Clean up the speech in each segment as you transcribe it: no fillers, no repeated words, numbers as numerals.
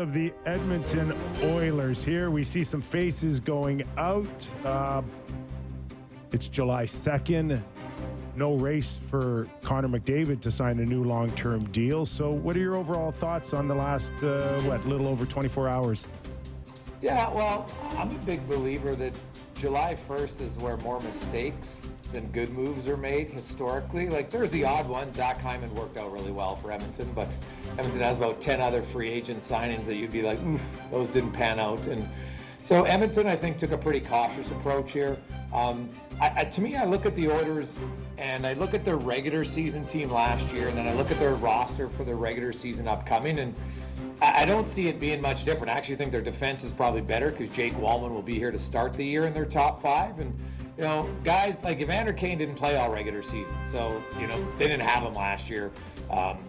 of the Edmonton Oilers here. We see some faces going out. It's July 2nd. No race for Connor McDavid to sign a new long-term deal. So what are your overall thoughts on the last, little over 24 hours? Yeah, well, I'm a big believer that July 1st is where more mistakes than good moves are made historically. Like, there's the odd one. Zach Hyman worked out really well for Edmonton, but Edmonton has about 10 other free agent signings that you'd be like, oof, those didn't pan out. And so Edmonton, I think, took a pretty cautious approach here. To me, I look at the Oilers and I look at their regular season team last year, and then I look at their roster for their regular season upcoming, and I don't see it being much different. I actually think their defense is probably better because Jake Wallman will be here to start the year in their top five. And, you know, guys like Evander Kane didn't play all regular season, so, you know, they didn't have him last year.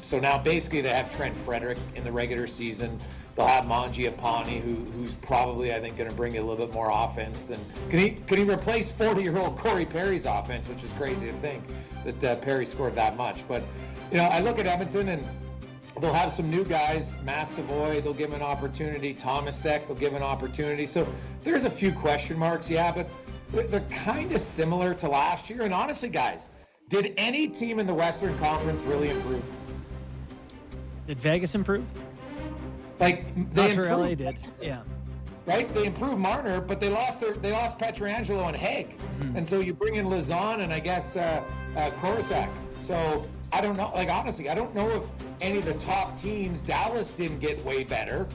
So now basically they have Trent Frederick in the regular season. They'll have Mangiapane, who's probably, I think, going to bring a little bit more offense than can he replace 40-year-old Corey Perry's offense, which is crazy to think that Perry scored that much. But, you know, I look at Edmonton and they'll have some new guys. Matt Savoy, they'll give him an opportunity. Thomas Sek, they'll give him an opportunity. So there's a few question marks, yeah, but they're kind of similar to last year. And honestly, guys, did any team in the Western Conference really improve? Did Vegas improve? Like, they sure improved, LA did, yeah. Right? They improved Marner, but they lost Pietrangelo and Haig. Mm-hmm. And so you bring in Lazon and I guess Korsak. So I don't know. Like, honestly, I don't know if any of the top teams, Dallas didn't get way better.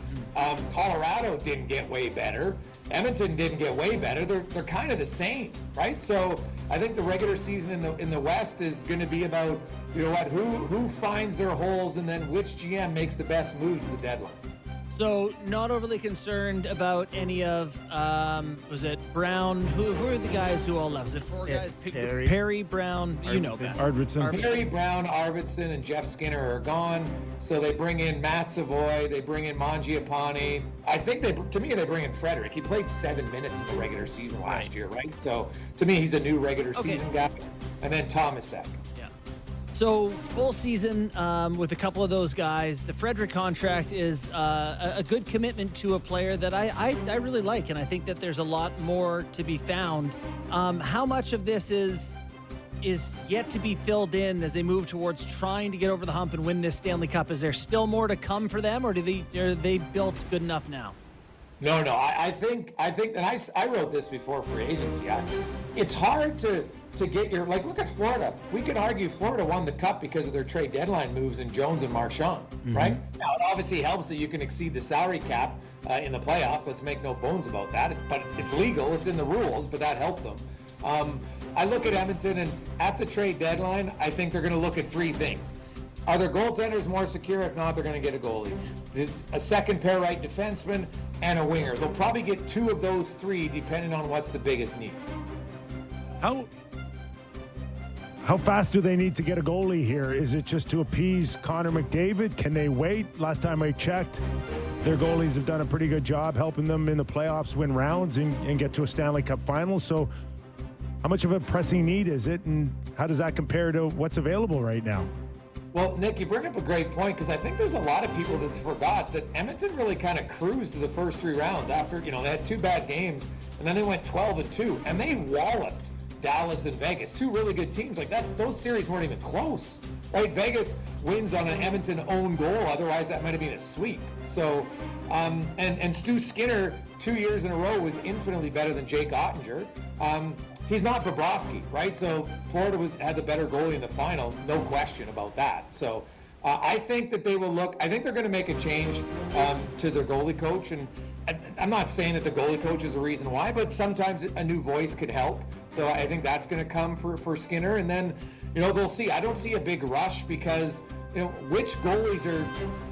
Colorado didn't get way better. Edmonton didn't get way better. They're kind of the same, right? So I think the regular season in the West is going to be about, you know what, who finds their holes and then which GM makes the best moves at the deadline. So not overly concerned about any of, was it Brown? Who are the guys who all left? Was it four guys? Perry, Brown, Arvidsson. You know best. Arvidsson. Perry, Brown, Arvidsson, and Jeff Skinner are gone. So they bring in Matt Savoy. They bring in Mangiapane. I think they bring in Frederick. He played 7 minutes in the regular season last year, right? So to me, he's a new regular season guy. And then Thomas Sek. So full season with a couple of those guys. The Frederick contract is a good commitment to a player that I really like, and I think that there's a lot more to be found. How much of this is yet to be filled in as they move towards trying to get over the hump and win this Stanley Cup? Is there still more to come for them, or are they built good enough now? No. I think, and I wrote this before free agency. It's hard to get your, like, look at Florida. We can argue Florida won the cup because of their trade deadline moves in Jones and Marchand, right? Now, it obviously helps that you can exceed the salary cap in the playoffs. Let's make no bones about that. But it's legal. It's in the rules, but that helped them. I look at Edmonton, and at the trade deadline, I think they're going to look at three things. Are their goaltenders more secure? If not, they're going to get a goalie. A second pair right defenseman and a winger. They'll probably get two of those three depending on what's the biggest need. How fast do they need to get a goalie here? Is it just to appease Connor McDavid? Can they wait? Last time I checked, their goalies have done a pretty good job helping them in the playoffs win rounds and get to a Stanley Cup final. So how much of a pressing need is it, and how does that compare to what's available right now? Well, Nick, you bring up a great point, because I think there's a lot of people that forgot that Edmonton really kind of cruised to the first three rounds after, you know, they had two bad games, and then they went 12-2, and they walloped Dallas and Vegas, two really good teams. Like, those series weren't even close, right? Vegas wins on an Edmonton own goal. Otherwise, that might have been a sweep. So, and Stu Skinner 2 years in a row was infinitely better than Jake Ottinger. He's not Bobrovsky, right? So Florida had the better goalie in the final, no question about that. So I think that they will look. I think they're going to make a change to their goalie coach, and I'm not saying that the goalie coach is the reason why, but sometimes a new voice could help. So I think that's going to come for Skinner, and then, you know, they'll see. I don't see a big rush because, you know, which goalies are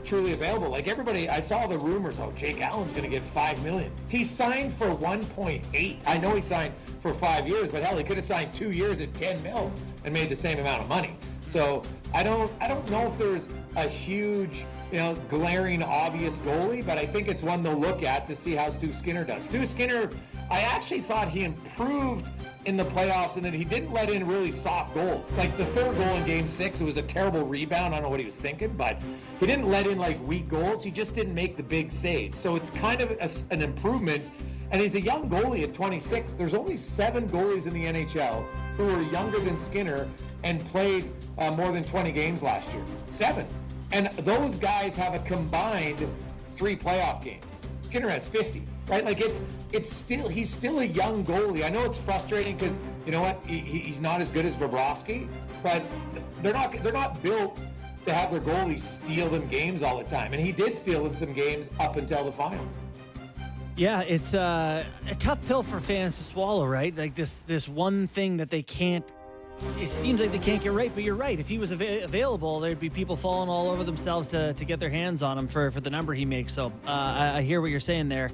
truly available? Like, everybody, I saw the rumors, Jake Allen's going to get $5 million. He signed for 1.8. I know he signed for 5 years, but hell, he could have signed 2 years at 10 mil and made the same amount of money. So I don't know if there's a huge, you know, glaring obvious goalie, but I think it's one they'll look at to see how Stu Skinner does. Stu Skinner, I actually thought he improved in the playoffs, and then he didn't let in really soft goals. Like the third goal in Game 6, it was a terrible rebound. I don't know what he was thinking, but he didn't let in like weak goals. He just didn't make the big saves. So it's kind of an improvement. And he's a young goalie at 26. There's only 7 goalies in the NHL who are younger than Skinner and played more than 20 games last year. 7. And those guys have a combined 3 playoff games. Skinner has 50, right? Like he's still a young goalie. I know it's frustrating because you know what, he's not as good as Bobrovsky, but they're not built to have their goalies steal them games all the time. And he did steal them some games up until the final. Yeah, it's a tough pill for fans to swallow, right? Like this one thing that they can't. It seems like they can't get right, but you're right. If he was available, there'd be people falling all over themselves to get their hands on him for the number he makes. So I hear what you're saying there.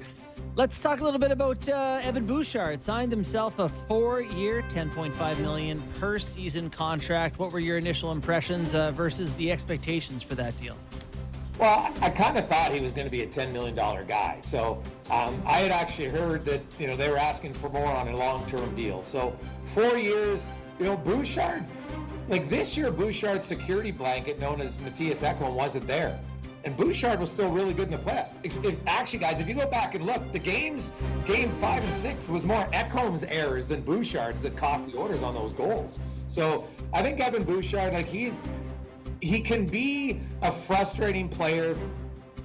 Let's talk a little bit about Evan Bouchard. Signed himself a 4-year, $10.5 million per season contract. What were your initial impressions versus the expectations for that deal? Well, I kind of thought he was going to be a $10 million guy. So I had actually heard that, they were asking for more on a long-term deal. So 4 years, Bouchard, like this year, Bouchard's security blanket known as Matthias Ekholm wasn't there. And Bouchard was still really good in the playoffs. Actually, guys, if you go back and look, the game 5 and 6 was more Ekholm's errors than Bouchard's that cost the Oilers on those goals. So I think Evan Bouchard, like he can be a frustrating player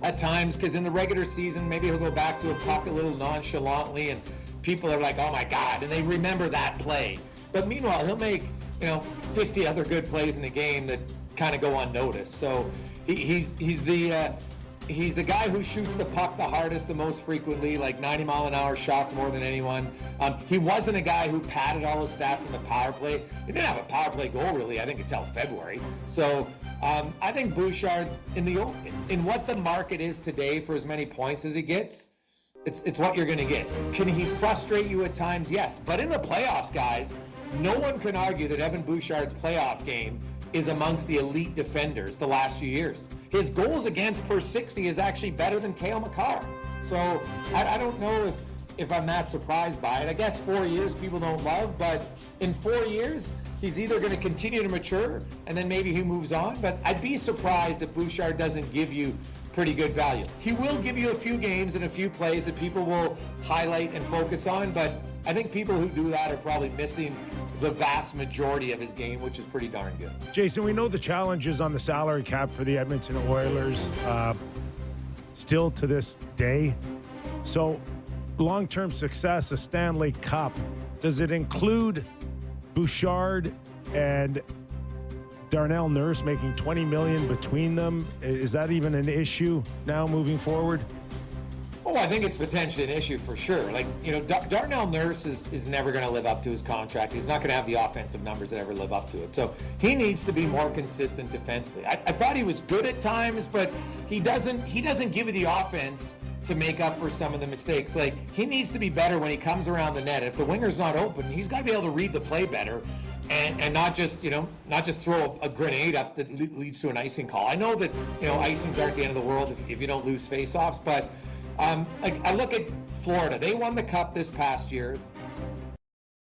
at times because in the regular season, maybe he'll go back to a puck a little nonchalantly and people are like, oh my God, and they remember that play. But meanwhile, he'll make, 50 other good plays in a game that kind of go unnoticed. So he's the guy who shoots the puck the hardest, the most frequently, like 90-mile-an-hour shots more than anyone. He wasn't a guy who padded all his stats in the power play. He didn't have a power play goal really, I think, until February. So I think Bouchard, in what the market is today for as many points as he gets, it's what you're going to get. Can he frustrate you at times? Yes. But in the playoffs, guys, no one can argue that Evan Bouchard's playoff game is amongst the elite defenders the last few years. His goals against per 60 is actually better than Cale Makar. So I don't know if I'm that surprised by it. I guess 4 years people don't love, but in 4 years, he's either going to continue to mature and then maybe he moves on, but I'd be surprised if Bouchard doesn't give you pretty good value. He will give you a few games and a few plays that people will highlight and focus on, but I think people who do that are probably missing the vast majority of his game, which is pretty darn good. Jason, we know the challenges on the salary cap for the Edmonton Oilers still to this day. So long-term success, a Stanley Cup, does it include Bouchard and Darnell Nurse making $20 million between them? Is that even an issue now moving forward? Oh, I think it's potentially an issue for sure. Like, Darnell Nurse is never going to live up to his contract. He's not going to have the offensive numbers that ever live up to it. So he needs to be more consistent defensively. I thought he was good at times, but he doesn't give you the offense to make up for some of the mistakes. Like, he needs to be better when he comes around the net. If the winger's not open, he's got to be able to read the play better. And not just throw a grenade up that leads to an icing call. I know that, icings aren't the end of the world if you don't lose faceoffs, but I look at Florida. They won the Cup this past year.